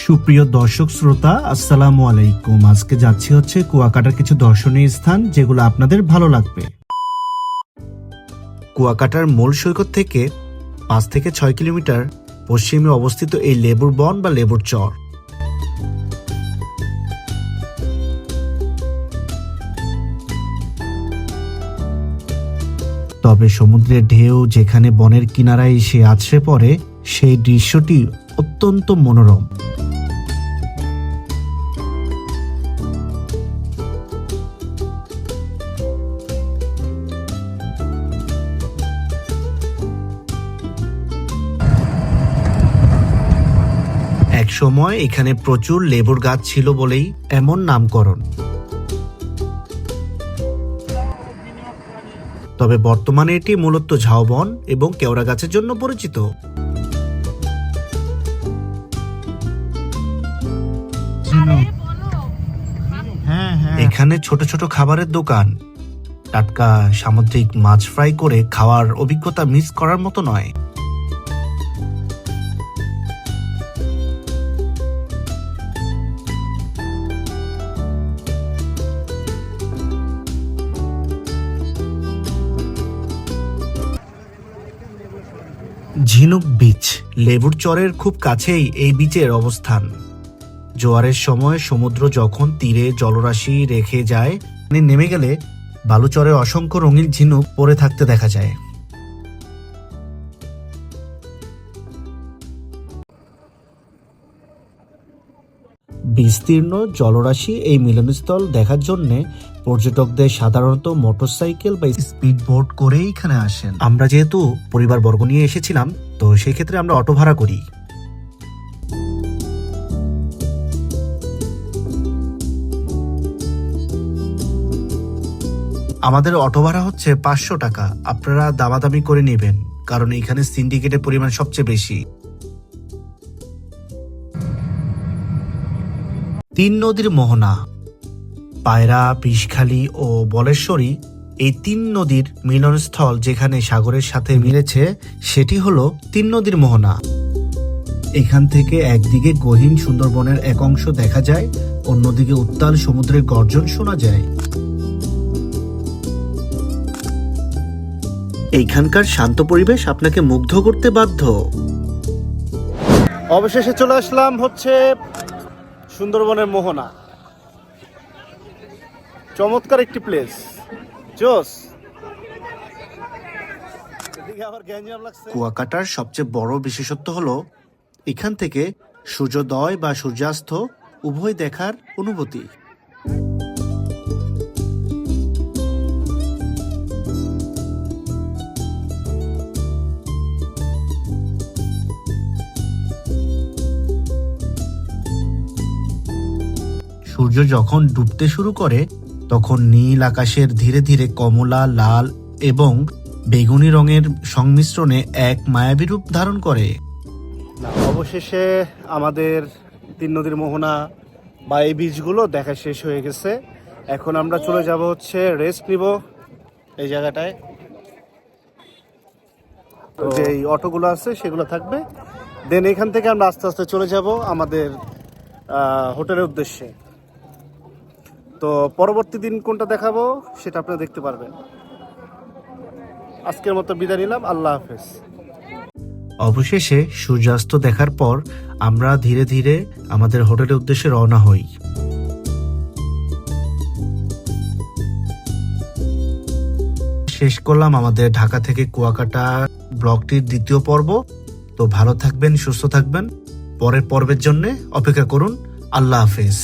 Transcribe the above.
সুপ্রিয় দর্শক শ্রোতা, আসসালামু আলাইকুম। আজকে যাচ্ছি হচ্ছে কুয়াকাটার কিছু দর্শনীয় স্থান যেগুলো আপনাদের ভালো লাগবে। কুয়াকাটার মূল সৈকত থেকে 5 থেকে 6 কিলোমিটার পশ্চিমে অবস্থিত এই লেবুর বন বা লেবুর চর। তবে সমুদ্রের ঢেউ যেখানে বনের কিনারায় এসে আছড়ে পড়ে, সেই দৃশ্যটি অত্যন্ত মনোরম। এক সময় এখানে প্রচুর লেবুর গাছ ছিল বলেই এমন নামকরণ। তবে বর্তমানে এটি মূলত ঝাউবন এবং কেওড়া গাছের জন্য পরিচিত। এখানে ছোট ছোট খাবারের দোকান, টাটকা সামুদ্রিক মাছ ফ্রাই করে খাওয়ার অভিজ্ঞতা মিস করার মতো নয়। ঝিনুক বিচ লেবুর চরের খুব কাছেই এই বিচের অবস্থান। জোয়ারের সময় সমুদ্র যখন তীরে জলরাশি রেখে যায়, নেমে গেলে বালুচরে অসংখ্য রঙিন ঝিনুক পড়ে থাকতে দেখা যায়। বিস্তীর্ণ জলরাশি এই মিলনস্থল দেখার জন্য পর্যটকদের সাধারণত মোটরসাইকেল বা স্পিড বোট করে এখানে আসেন। আমরা যেহেতু পরিবার বর্গ নিয়ে এসেছিলাম, তো সেই ক্ষেত্রে আমরা অটো ভাড়া করি। আমাদের অটো ভাড়া হচ্ছে 500 টাকা। আপনারা দামাদামি করে নেবেন, কারণ এখানে সিন্ডিকেটের পরিমাণ সবচেয়ে বেশি। 3 নদীর মোহনা, পায়রা, বিষখালী ও বলেশ্বরী, এই 3 নদীর মিলনস্থল যেখানে সাগরের সাথে মিলেছে, সেটি হলো 3 নদীর মোহনা। এখান থেকে একদিকে গহীন সুন্দরবনের এক অংশ দেখা যায়, অন্যদিকে উত্তাল সমুদ্রের গর্জন শোনা যায়। এইখানকার শান্ত পরিবেশ আপনাকে মুগ্ধ করতে বাধ্য। অবশেষে চলে আসলাম হচ্ছে সুন্দরবনের মোহনা। চমৎকার একটি প্লেস, জোস। কুয়াকাটার সবচেয়ে বড় বিশেষত্ব হলো এখান থেকে সূর্যোদয় বা সূর্যাস্ত উভয় দেখার অনুভূতি। সূর্য যখন ডুবতে শুরু করে, তখন নীল আকাশের ধীরে ধীরে কমলা, লাল এবং বেগুনি রঙের সংমিশ্রণে এক মায়াবী রূপ ধারণ করে। অবশেষে আমাদের 3 নদীর মোহনা বা এই বীজগুলো দেখা শেষ হয়ে গেছে। এখন আমরা চলে যাব হচ্ছে রেস্ট নিব এই জায়গাটায়। যে এই অটোগুলো আছে সেগুলো থাকবে, দেন এখান থেকে আমরা আস্তে আস্তে চলে যাব আমাদের হোটেলের উদ্দেশ্যে। তো পরবর্তী দিন কোনটা দেখাবো সেটা আপনারা দেখতে পারবেন। আজকের মতো বিদায় নিলাম, আল্লাহ হাফেজ। অবশেষে সূর্যাস্ত দেখার পর আমরা ধীরে ধীরে আমাদের হোটেলের উদ্দেশ্যে রওনা হই। শেষ করলাম আমাদের ঢাকা থেকে কুয়াকাটা ব্লগটির 2য় পর্ব। তো ভালো থাকবেন, সুস্থ থাকবেন। পরের পর্বের জন্য অপেক্ষা করুন। আল্লাহ হাফেজ।